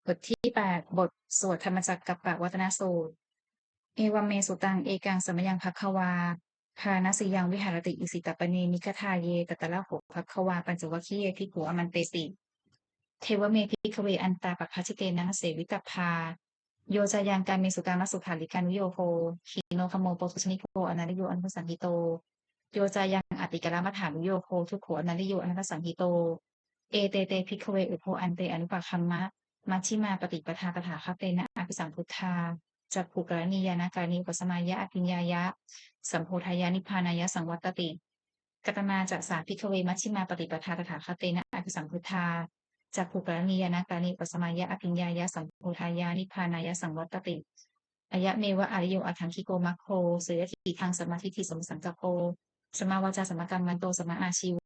บทที่8บทสวดธรรมจักรกัปปวัตนสูตรเอวัมเมสุตังเอกังสมยังภัคควาภาณสิยังวิหารติอิสิตปเนมิคทาเยตตะละโหภัคควาปัญจวัคคีย์ภิกขุอมันเตติเทวเมภิกขเวอันตาปปัจฉิเตนะเสวิตพาโยจายังการเมสุการมสุขาลิการวิโยโคขีโนขโมโปทุชนิโกอนาลิโยอนุสังหิโตโยจายังอติกรมัฏฐานุโยโคทุกขอนาลิโยอนุสังหิโตเอเตเตภิกขเวอุโพอันเตอนุปะคัมมะ มัชฌิมาปฏิปทาตถาคตเตนะอภิสัมพุทธาจักขุกรณียานาการิอุปสมายะอภิญญายะสัมโพธายานิพพานายะสังวัตติกัตมาจักสาภิกขเวมัชฌิมาปฏิปทาตถาคตเตนะอภิสัมพุทธาจักขุกรณียานาการิอุปสมายะอภิญญายะสัมโพธายานิพพานายะสังวัตติอายะเมวะอริโยอัฏฐังคิโกมัคโคเสยติทางสมาธิทิสมสังกัปโปสมาวาจาสมกัมมันโตสมาอาชีโว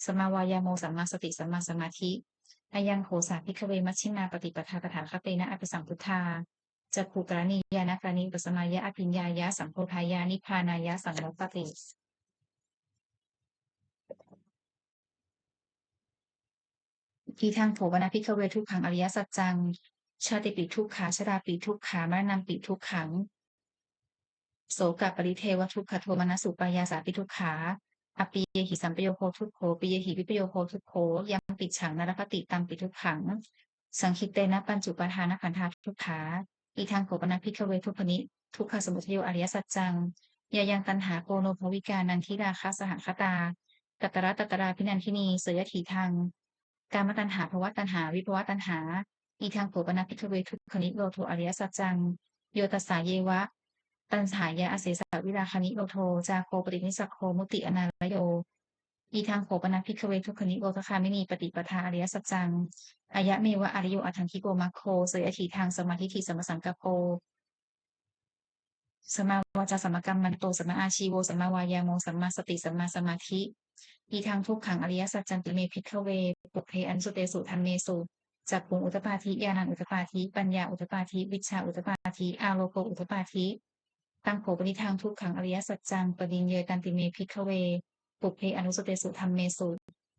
สมาวายาโมสัมมาสติสัมมาสมาธิ อายังโหสาภิกขเวมัชฌิมาปฏิปทาตถาคเตนะอภิสัมพุทธาจักขุกรณียานาการิปัสมายะอภิญญายะสัมโพธายานิพพานายะสังวัตติทีทางโถวนาภิกขเวทุกขังอริยสัจจังชาติปิทุกขาชราปิทุกขามรณะปิทุกขังโสกปริเทวทุกขโทมนัสสุปายาสาปิทุกขาอปีเยหิสัมปโยโคทุกโขปิเยหิวิปโยโคทุกโขยัมปิฉังนรคติตัมปิทุกขังสังคิเตนะปัญจุปทานขันธาทุกขาอีทางโขปนาภิกขเวทุกขนิทุกขสมุทโยอริยสัจจังยายังตันหาโกโนภวิกานันทิราคาสหัคตาตัตระตัตราพินันทินีเสยถีทางกามตันหาภวตันหาวิภวตันหาอีทางโขปนาภิกขเวทุกขนิโลโทอริยสัจจังโยตัสสาเยวะ ตัณหายะอเสสะวิราคานิโรโทจาโคปรินิสักโคมุติอนาลโยอีทางโขปนัพิกเวทุกขนิโรธคามินีปฏิปทาอริยสัจจังอายะเมวะอริโยอัฏฐังคิโกมัคโคเสยอถีทางสมาธิทิสมสังกัปโปสมาวาจาสมกัมมันโตสมมาอาชีโวสมมาวายาโมสัมมาสติสัมมาสมาธิอีทางทุกขังอริยสัจจันติเมพิกเวปุเพอันสุเตสุธรรมเมสุจักขุงอุตปาทิญาณังอุตปาทิปัญญาอุตปาทิวิชชาอุตปาทิอาโลโกอุตปาทิ ตังโผปนิทางทุกขังอริยสัจจังปริญเยตันติเมพิกเวปุเพอนุสเตสุธรรมเมสุ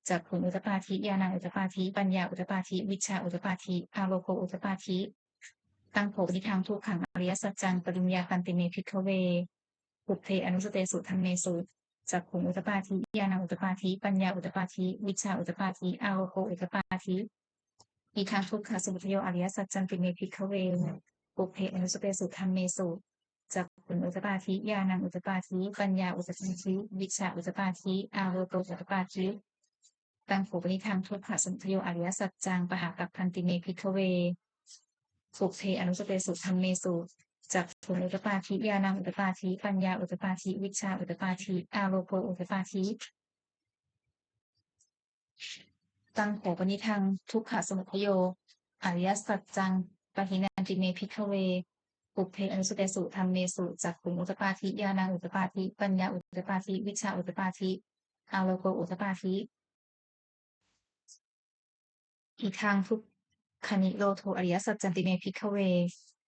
จักขุงอุตปาทิญาณังอุตปาทิปัญญาอุตปาทิวิชชาอุตปาทิอาโลโกอุตปาทิตังโผปนิทางทุกขังอริยสัจจังปริญญาตันติเมพิกเวปุเพอนุสเตสุธรรมเมสุจักขุงอุตปาทิญาณังอุตปาทิปัญญาอุตปาทิวิชชาอุตปาทิอาโลโกอุตปาทิอีทางทุกขสมุทโยอริยสัจจังติเมพิกเวปุเพอนุสเตสุธรรมเมสุ จากขุนอุตปาทิญาณังอุตปาทิปัญญาอุตปาทิวิชาอุตปาทิอาโลโกอุตปาทิตังโขปนิธรรมทุกขสัมโยอริยสัจจังปหากับพันติเมพิกเวสุเทอนุสเตสุธรรมเมสุจากขุนอุตปาทิญาณังอุตปาทิปัญญาอุตปาทิวิชาอุตปาทิอาโลโกอุตปาทิตังโขปนิทังทุกขสมุทโยอริยสัจจังปหินันติเมพิกเวปุเพอนุสเตสุธรรมเมสุจักขุงอุตปาทิญาณังอุตปาทิปัญญาอุตปาทิวิชาอุตปาทิอาโลโกอุตปาทิอีทางทุกขนิโรโทอริยสัจจันติเมพิกเว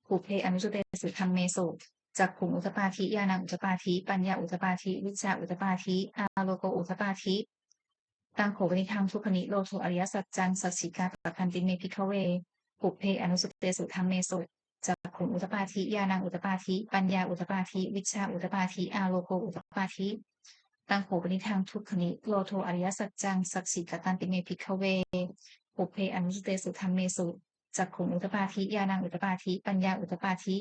ปุเพอนุสเตสุธรรมเมสุจักขุงอุตปาทิญาณังอุตปาทิปัญญาอุตปาทิวิชาอุตปาทิอาโลโกอุตปาทิตังโขปนิทังทุกขนิโรโทอริยสัจจังสัจฉิกาปะพันติเมพิกเวปุเพอนุสเตสุธรรมเมสุจักขุงอุตปาทิญาณังอุตปาทิปัญญาอุตปาทิวิชาอุตปาทิอาโลโกอุตปาทิตังโขปนิทังทุกขนิโรโทอริยสัจจังสัจฉิกตันติเมพิกเวปุเพอนุสเตสุธรรมเมสุจักขุงอุตปาทิญาณังอุตปาทิปัญญาอุตปาทิ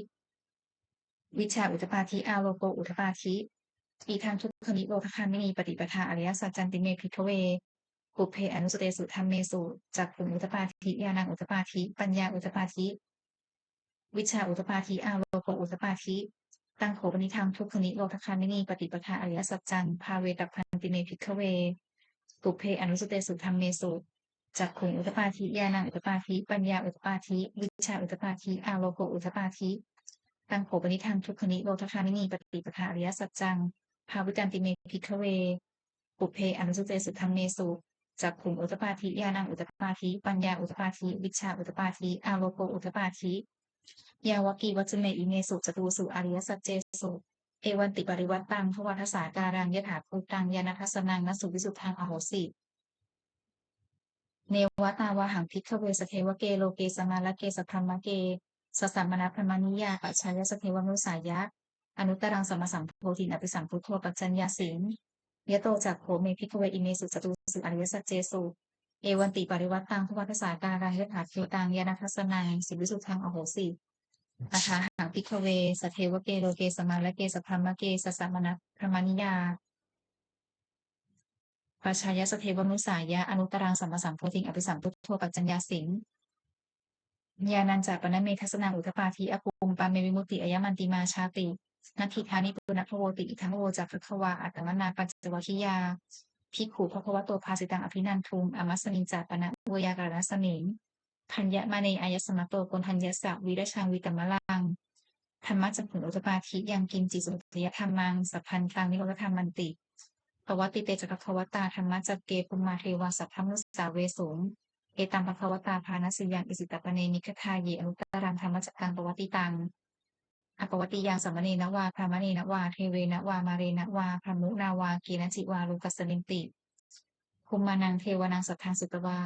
วิชาอุตปาทิอาโลโกอุตปาทิอีทางทุกขนิโรธคามินีปฏิปทาอริยสัจจันติเมพิกเวปุเพอนุสเตสุธรรมเมสุจักขุงอุตปาทิญาณังอุตปาทิปัญญาอุตปาทิวิชาอุตปาทิอาโลโกอุตปาทิตังโขปนิทังทุกขนิโรธคามินีปฏิปทาอริยสัจจังภาเวตัพันติเมพิกเวปุเพอนุสเตสุธรรมเมสุจักขุงอุตปาทิญาณังอุตปาทิปัญญาอุตปาทิวิชาอุตปาทิอาโลโกอุตปาทิตังโขปนิทังทุกขนิโรธคามินีปฏิปทาอริยสัจจังภาวิตันติเมพิกเวปุเพอนุสเตสุธรรมเมสุจักขุงอุตปาทิญาณังอุตปาทิปัญญาอุตปาทิวิชาอุตปาทิอาโลโกอุตปาทิยาวกีวัจเมอิเมสุจตุสุอริยสัจเจสุเอวันติปริวัตตังภวัฏสาการังยถาภูตังญาณทัสสนังนสุวิสุทธังอโหสิ เนวตาวาหังภิกขเวสเทวเกโลเกสมาลเกสพรหมเกสสมณพรหมนิยาปัจฉายสเทวมนุสายะอนุตตรังสัมมาสัมโพธิอภิสัมพุทโธปัจจัญญาสิงยะโตจักโขเมภิกขเวอิเมสุจตุสุอริยสัจเจสุเอวันติปริวัตตังภวัตสาการังยถาเทตังยานัทสนังสิวิสุทธังอโหสิอาทาหังภิกขเวสเทวเกโลเกสมาลเกสพรหมเกสสมณพรหมนิยาปัจฉายสเทวมนุสายะอนุตตรังสัมมาสัมโพธิอภิสัมพุทโธปัจจัญญาสิงญาณัญจปนเมทัสสนังอุทปาทิอปุมปาเมวิมุตติอายมันติมาชาตินัตถิธานิปุณพโวติอิทังโวจักภควาอัตตมนาปัจจวัคคียาภิกขุภควโตภาสิตังอภินันทุงอมัสสมิงจาปนะโวยากรณสมิงพัญญมาเนอายสมะโตโกณทัญญสะวิรชังวิตมะลังธรรมะจักขุอุตปาทิยังกินจิสุตยธรรมังสัพพันตังนิโรธธรรมันติภวติเตจักภวตาธรรมะจักเกปุมมาเทวาสัพพมุสสาเวสุงเอตัมภควตาภาณสิยังอิสิตปเนนิคทาเยอนุตตรังธรรมจักกังปวัติตังอปวัติยังสัมมเนนะวาพระมเนนะวาเทเวนะวามาเรนะวาพระมุนาวาเกณจิวาลูกัสสลินติภูมานังเทวานังสัทธังสุตวา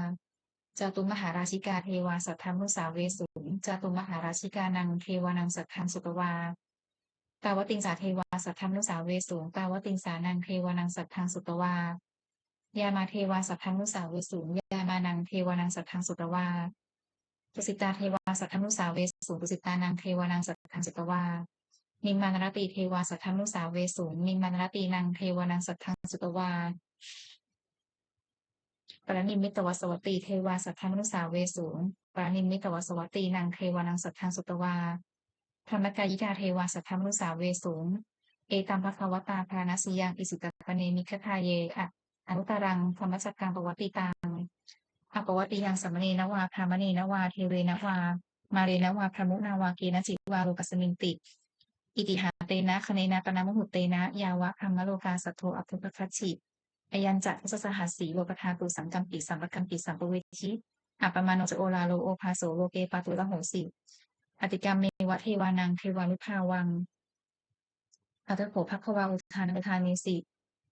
จาตุมหาราชิกาเทวาสัทธมุสาเวสุงจาตุมหาราชิกานังเทวานังสัทธังสุตวาตาวติงสาเทวาสัทธมุสาเวสุงตาวติงสานังเทวานังสัทธังสุตวายามาเทวาสัทธังมุสาเวสุงยามานังเทวานังสัทธังสุตวาตุสิตาเทวาสัทธมุสาเวสุงตุสิตานังเทวานังสัทธังสุตวานิมมานรตีเทวาสัทธมุสาเวสุงนิมมานรตีนังเทวานังสัทธังสุตวาปรนิมมิตวสวัตตีเทวาสัทธมนุสาเวสุงปรนิมมิตวสวัตตีนังเทวานังสัทธังสุตวาธรรมกายิกาเทวาสัทธมนุสาเวสุงเอตัมภควตาภาณสิยังอิสิตปเนมิคทาเยอะอนุตตรังธรรมจักกังปวัตติตังอปวัตติยังสัมมเนนวาพรามเนนวาเทเวนวามาเรนวาพระมุนาวาเกณจิวาโลกัสมินติอิติหาเตนะคเนนะปนามหุเตนะยาวะพรหมโลกาสัทโธอัพพุปคัชชิอายัญจะทัสสหัสสีโลกธาตุสังกัมปิสัมปกัมปิสัมปเวทิอัปปมาโนจโอลาโลโอภาโสโลเกปาตุละโหสิอติกรรมเมวะเทวานังเทวานุภาวังอัตโขภควาอุทานอุทานิสิ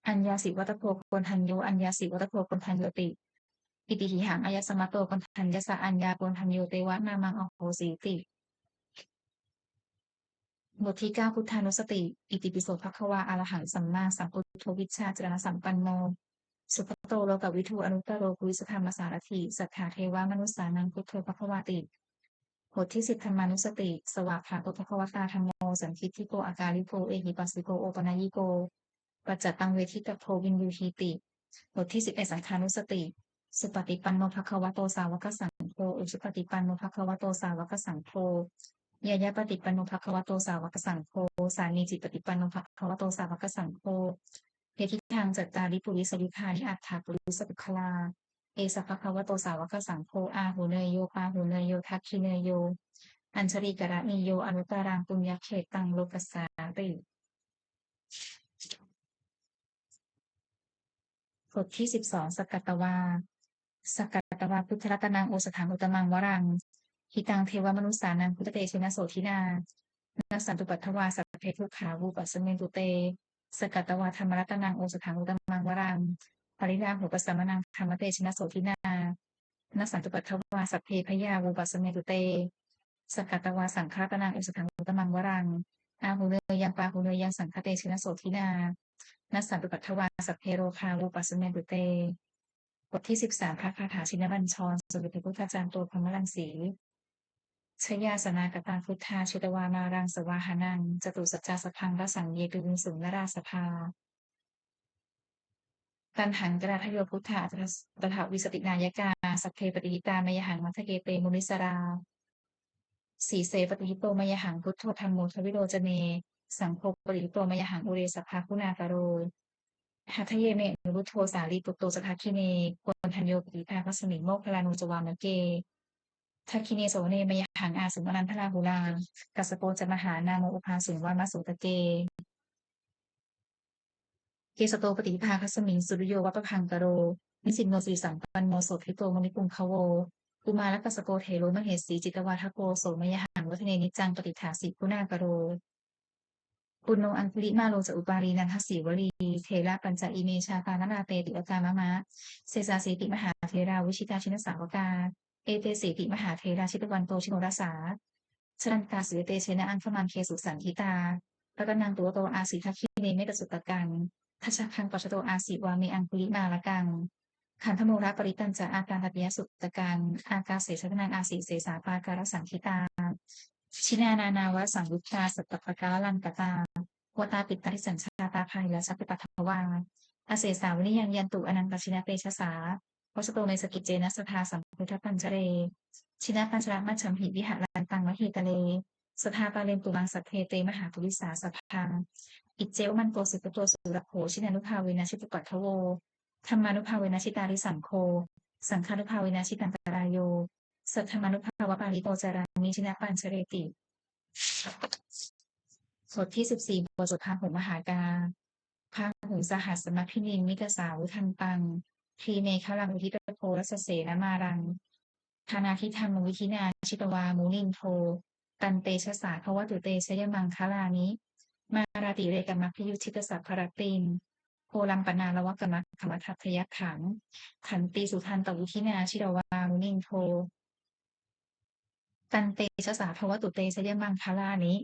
อัญญาสิวัตโพกนทัญโยอัญญาสิวัตโพกนทัญโยติอิติหิหังอายสมะโตกนทัญญสะอัญญาปนทัญโยเตวะนามังอโหสีติบทที่9พุทธานุสติอิติปิโสภควาอรหังสัมมาสัมพุทโธวิชชาจรณสัมปันโนสุขโตโลกวิทูอนุตตโรกุวิสธรรมสารถีสัทธาเทวามนุสสานังพุทโธภควาติบทที่10ธรรมานุสติสวากขาโตภควตาธรรมโมสันคิทิโกอาการิโกเอหิปัสสิโกโอปนัญิโกปัจจตังเวทิตโพวินยูทีติบทที่11สังขานุสติสุปฏิปันโนภควโตสาวกสังโฆอุชุปฏิปันโนภควโตสาวกสังโฆยายาปฏิปันโนภควโตสาวกสังโฆสานีจิตปฏิปันโนภควโตสาวกสังโฆเยทิทางจัตตาริปุริสวิภานิอัตถาปุริสปุคลาเอสัพพะวะโตสาวกสังโฆอาหูเนยโยปาหูเนยโยทักขิเนยโยอัญชลีกระนิโยอนุตตรังปุญญเขตังโลกัสสาติบทที่12สกัตตวาสกัตตวาพุทธรัตนังโอสถังอุตมังวรังหิตังเทวมนุสสานังพุทธเตชนะโสทินานัสสันตุปัทถวาสัพเพทุขาวูปัสสเมตุเตสกัตตวาธรรมรัตนังโอสถังอุตมังวรังปริราหุปสัมมนังธรรมเตชนะโสทินานัสสันตุปัทถวาสัพเพพยาวูปัสสเมตุเตสกัตตวาสังฆรัตนังโอสถังอุตมังวรังอาหูเนยยังปาหูเนยยังสังฆเตชนะโสทินานัสสันตุปัทถวาสัพเพโรคาวูปัสสเมตุเตบทที่13พระคาถาชินบัญชรสมเด็จพระพุทธจารย์โตพรหมรังสีชยาสนากตังพุทธาชิตวามารังสวาหานังจตุสัจจสพังรสังเยตุวิสุงนราสภาตันหังกราทโยพุทธาตถาวิสตินายกาสัพเพปฏิหิตามยหังมัทเกเตมุนิสราสีเสปฏิหิโตมยหังพุทโธธรรมโมทวิโรจเนสังโฆปฏิหิโตมยหังอุเรสภาคุณากโรหัทเยเมนุรุโทสาลีปุตโตสทัคคิเนกวนทัญโยปฏิภาคัสมิงโมคคลานุจวามะเกทัคคิเนโสเนมยหังอาสุมานันทราหุลากัสโปจมหานาโมอุภาสุนวามาสุตะเกเกสโตปฏิภาคัสมิงสุริโยวัปพังกโรนิสินโนสิสังปันโนโสภิโตมณิปุงคโวกุมารกัสโกเทโรมเหสีจิตวาทโกโสมยหังวัฒเนนิจังปฏิฐาสิกุณากโร ปุณโญอังคุลิมาโลจะอุปารีนันทสีวลีเทระปัญจอิเมชาปานราเตติอากามะมะเสสาสีติมหาเทราวิชิตาชินสาวกาเอเตสีติมหาเทราชิตวันโตชิโนรัสสาชรันตาสุเตเชนะอังคมันเคสุสันทิตาปะกนังตัวโตอาสิทัคคีเนเมตสุตกังทัชคังปัชโตอาสิวาเมอังคุลิมาละกังขันธโมระปริตันจะอาการตัปยสุตกังอากาเสชนังอาสิเสสาปาการสังคิตาชินานานาวสังยุตตาสัตตปกาลันกตาวตาปิตาทิสัญชาตาภัยและสัพพิปัทวาอาเสสาวนิยังยันตุอนันตชินาเปชสาวัสโตในสกิจเจนะสทาสัมพุทธปัญจเรชินาปัญจระมัชฉัมหิวิหารันตังมหิตะเลสทาปาเลนตุมังสัทเทเตมหาปุริสาสัพพังอิเจวมันโตสุตโตสุรโขชินานุภาเวนะชิตุปัทโวธรรมานุภาเวนะชิตาริสังโฆสังฆานุภาเวนะชิตันตรายโยสัทธมานุภาวะปาริโตจารามิชินาปัญชเรติบทที่14บทสุดท้ายของมหากาพาหุสหัสมัพพินินมิกสาวุทันตังทีเนคลังอุทิตโพรัสเสนมารังธานาทิธรรมวิธินาชิตวามูนินโทตันเตชะสาภวตุเตชยมังคลานิมาราติเรกมัพพิยุชิตสัพพรตินโพลัมปนาละวะกมัคขมัทัพยักขังขันติสุทันตวิธินาชิตวามูนินโทตันเตชะสาภวตุเตชยมังคลานิ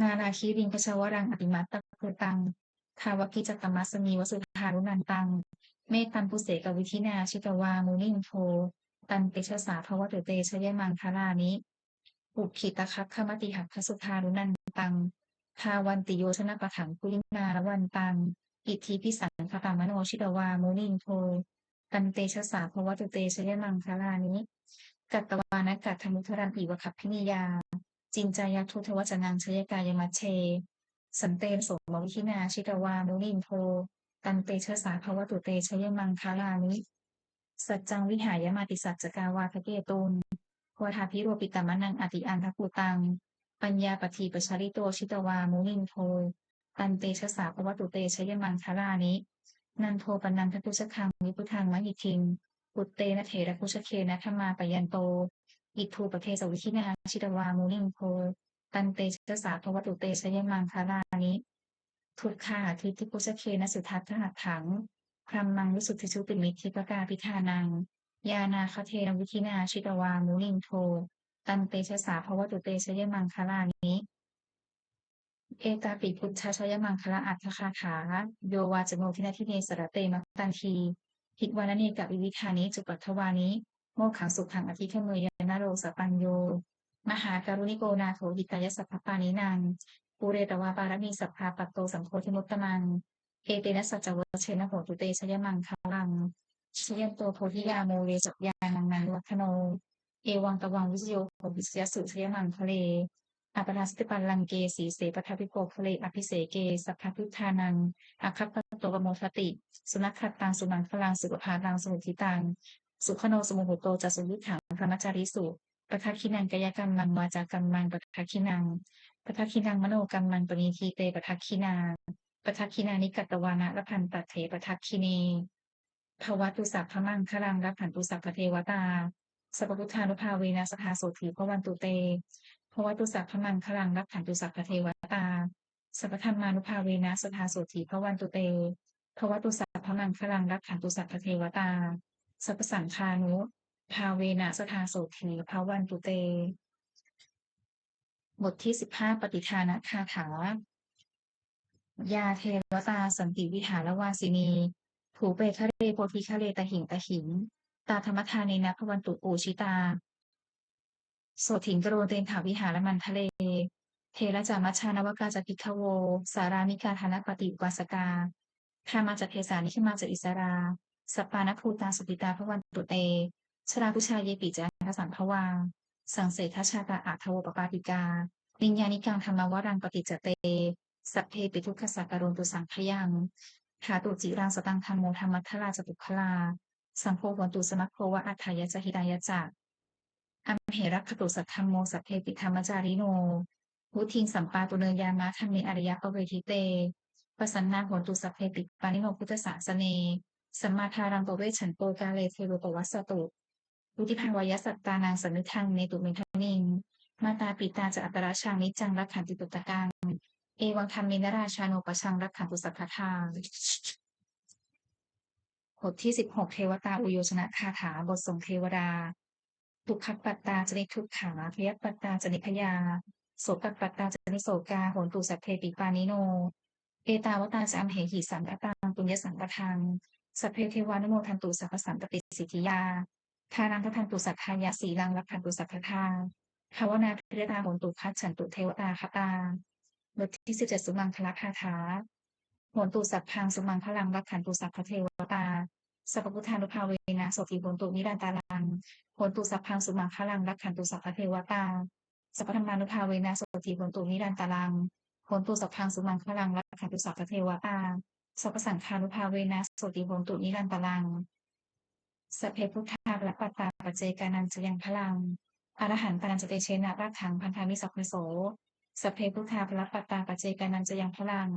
นาราคีริงคชวรังอติมัตตะโพตังทาวกิจตมัสมีวสุธารุนันตังเมตันปุเสกวิธินาชิตวามุนินโทตันเตชะสาภวตุเตชยมังคลานิอุคิตคัคขมติหักขสุธารุนันตังทาวันติโยชนะปะถังคุลินาระวันตังอิทธิพิสังคตามโนชิตวามุนินโทตันเตชะสาภวตุเตชยมังคลานิกัตตวานะกัตถมุทรันติวคัพพินิยาจินจายทุทวจนังชยกายมัชเชสันเตนโสมวิธินาชิตวามุนินโทตันเตชะสาภวตุเตชยมังคลานิสัจจังวิหายมาติสัจจกาวาทเกตุนวทาพิโรปิตามนังอติอันทกุตังปัญญาปฏีปชาริโตชิตวามุนินโทตันเตชะสาภวตุเตชยมังคลานินันโทปนันทพุชคังวิพุทังมหิทิงปุตเตนะเถระพุชเคนะธรรมาปยันโตอิทูปเทสวิธินาชิตวามุนิงโพตันเตชะสาภวตุเตชยมังคารานิทุกขาทิทิพุชเคนะสุทัตถะถังพรัมมังวิสุทธิชุติมิทิปกาพิธานังยานาคเทนวิธินาชิตวามุนิงโทตันเตชะสาภวตุเตชยมังคารานิเอตาปิพุทธชยมังคละอัตถคาถาโยวาจโมทินาทิเนสระเตมตันทีหิวานเนกวิวิธานิจุปัทวานิโมขังสุขังอธิเทเมยนาโรสปัญโยมหาการุณิโกนาโถหิตายสัพพปานินังปูเรตวาปารมีสัพพาปัตโตสัมโพธิมุตตมังเอเตนะสัจจวเชนะโหตุเตชยมังคลังชยันโตโพธิยาโมเรจักยานังนันวัฒโนเอวังตวังวิจโยโหวิสยสุชยมังคะเลอาปนาสติปัลลังเกสีเสปทัพพิโกคะเลอภิเสเกสัพพพุทธานังอาคัปปโตปโมทติสุนัขขัดตังสุนันพลังสุขภาตังสมุทิตังสุขโนสมุหุโตจัสสุวิถังพระมจาริสุปทักขินังกายกรรมังวาจากรรมังปทักขินังปทักขินังมโนกรรมังปณีทีเตปทักขินาปทักขินานิกัตตวานะละพันตัเถปทักขิเนภวตุสัพพมังคลังละพันตุสัพพเทวตาสัพพุทธานุภาเวนะสทาโสถีพวันตุเตภวตุสัพพมังคลังละพันตุสัพพเทวตาสัพพธรรมานุภาเวนะสทาโสถีพวันตุเตภวตุสัพพมังคลังละพันตุสัพพเทวตาสัพพสังฆานุภาเวนะสทาโสถีพวันตุเตบทที่15ปฏิทานคาถายาเทวตาสันติวิหารวาสินีถูเปคะเลโพธิคะเลตะหิงตะหิงตาธรรมทานีนะพวันตุปูชิตาโสถิงกโรเตนถาวิหารมันทะเลเทระจามัชชานวกาจพิกขโวสารามิกาธนปฏิวาสกาธามาจเทสานิขมาจอิสราสัปปานภูตาสุปิตาพวันตุเตชราพุชาเยปิจาทสัมภวาสังเสทชาตาอาทโวปปาติกาวิญญาณิกังธรรมวรังปฏิจเตสัพเพปิทุกขสักการุตุสังขยังถาตุจิรังสตังธรรมโมธรรมัทธราจตุคลาสัมโพวันตุสมัคโควะอัฏฐายจหิตายจักอัมเหรักขตุสัทธัมโมสัพเพปิธรรมจาริโนวุทิงสัมปาตุเนยามะธรรมิอริยปเวทิเตปสันนาโหตุสัพเพปิปานิโนพุทธศาสเนสัมมาทารังปเวชันโปกาเลเทโรปวัสสตุวุติภาวายสัตตานางสนึทังเนตุเมทนิงมาตาปิตาจะอัตราชังนิจังรักขันติตุตกัง เอวังธรรมินราชาโนปชังรักขันตุสัพพทาบทที่16เทวตาอุโยชนะคาถาบทส่งเทวดาทุกขปัตตาจนิทุกขาพยปัตตาจนิพยาโสปัตตาจนิโสกาโหนตุสัพเพปิปานิโนเอตาวตาจะอัมเหหิสัมปตังปุญญสัมปทังสัพเพเทวานุโมทันตุสัพพสัมปติสิทธิยาทานังทันตุสัพพายาสีลังรักขันตุสัพพทาภาวนาพิรตาโหนตุคัจฉันตุเทวตาคตาบทที่17สุมังคลคาถาโหนตุสัพพังสุมังคลังรักขันตุสัพพเทวตา สัพพุทธานุภาเวนะโสติโหนตุนิรันตารังโหนตุสัพพังสุมังคลังรักขันตุสัพพเทวตาสัพพธรรมานุภาเวนะโสติโหนตุนิรันตารังโหนตุสัพพังสุมังคลังรักขันตุสัพพเทวตาสัพพสังฆานุภาเวนะโสติโหนตุนิรันตารังสัพเพพุทธาละปัตตาปัจเจกานันจะยังพลังอรหันตานันจะเตเชนะรักขังพันธามิสัพพโสสัพเพพุทธาละปัตตาปัจเจกานันจะยังพลัง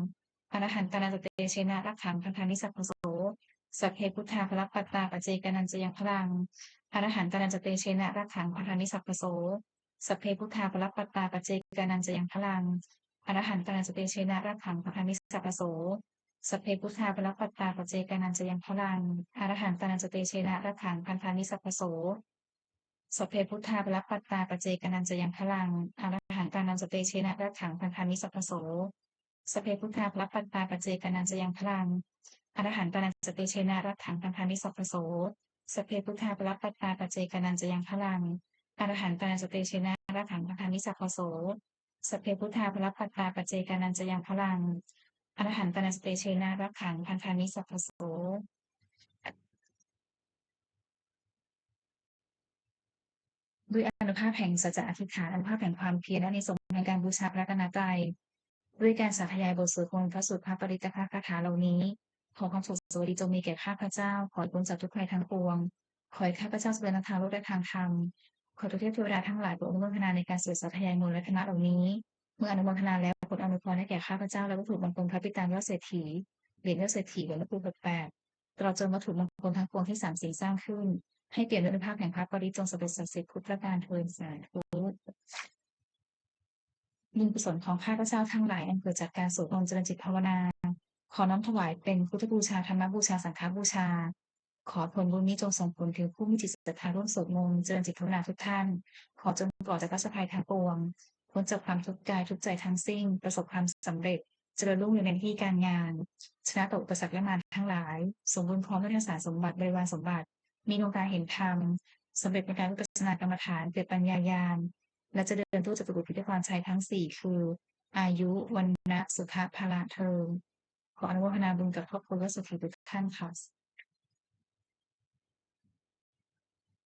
อรหันตานันจะเตเชนะรักขังพันธามิสัพพโส สัพเพพุทธาภลปัตตาปัจเจกนันจะยังพลังอรหันตนันจะเตเชนะรักขังพันธานิสัพพโสสัพเพพุทธาภลปัตตาปัจเจกนันจะยังพลังอรหันตนันจะเตเชนะรักขังพันธานิสัพพโสสัพเพพุทธาภลปัตตาปัจเจกนันจะยังพลังอรหันตนันจะเตเชนะรักขังพันธานิสัพพโสสัพเพพุทธาภลปัตตาปัจเจกนันจะยังพลังอรหันตนันจะเตเชนะรักขังพันธานิสัพพโสสัพเพพุทธาภลปัตตาปัจเจกนันจะยังพลัง อรหันตนันจะเตเชนะรัตถังพันธานิสัพพโสสพเพพุทธาปรัปปัตตาปัจเจกนันจะยังพลังอรหันตนันจะเตเชนะรัตถังพันธานิสัพพโสสพเพพุทธาปรัปปัตตาปัจเจกนันจะยังพลังอรหันตนันจะเตเชนะรัตถังพันธานิสัพพโสด้วยอานุภาพแห่งสัจจะอธิษฐานอานุภาพแห่งความเพียรและในสมในการบูชาพระรัตนตรัยด้วยการสาธยายบทสวดมนต์พระสูตรพระปริตถคาถาเหล่านี้ขอความสุขสวัสดีจงมีแก่ข้าพเจ้าขอพ้นจากทุกภัยทั้งปวงขอให้ข้าพเจ้าเจริญทางโลกและทางธรรมขอทุกเทพเทวดาทั้งหลายโปรดอนุโมทนาในการสวดสาธยายมนต์และธรรมะเหล่านี้เมื่ออนุโมทนาแล้วโปรดอนุเคราะห์ให้แก่ข้าพเจ้าและวัตถุมงคลพระปิตายอดเศรษฐีเหรียญยอดเศรษฐีเหรียญละปู8ตลอดจนวัตถุมงคลทั้งปวงที่สามสีสร้างขึ้นให้เปลี่ยนด้วยอนุภาพแห่งพระปริจงสำเร็จศักดิ์สิทธิ์พุทธประการเทินสาธุบุญกุศลของข้าพเจ้าทั้งหลายอันเกิดจากการสวดมนต์เจริญจิตภาวนาขอน้อมถวายเป็นพุทธบูชาธรรมบูชาสังฆบูชาขอผลบุญนี้จงส่งผลถึงผู้มีจิตศรัทธาร่วมสวดมนต์เจริญจิตภาวนาทุกท่านขอจงปลอดจากราชภัยทั้งปวงพ้นจากความทุกข์กายทุกข์ใจทั้งสิ้นประสบความสำเร็จเจริญรุ่งเรืองในที่การงานชนะต่ออุปสรรคและมารทั้งหลายสมบูรณ์พร้อมด้วยสารสมบัติบริวารสมบัติมีดวงตาเห็นธรรมสำเร็จในการวิปัสสนากรรมฐานเกิดปัญญาญาณและจะเดินตู้จตุรพิธความชัยทั้ง4คืออายุวันนะสุขะพละเทิงขออนุโมทนาบุญกับครอบครัวและสุขีทุกท่านค่ะ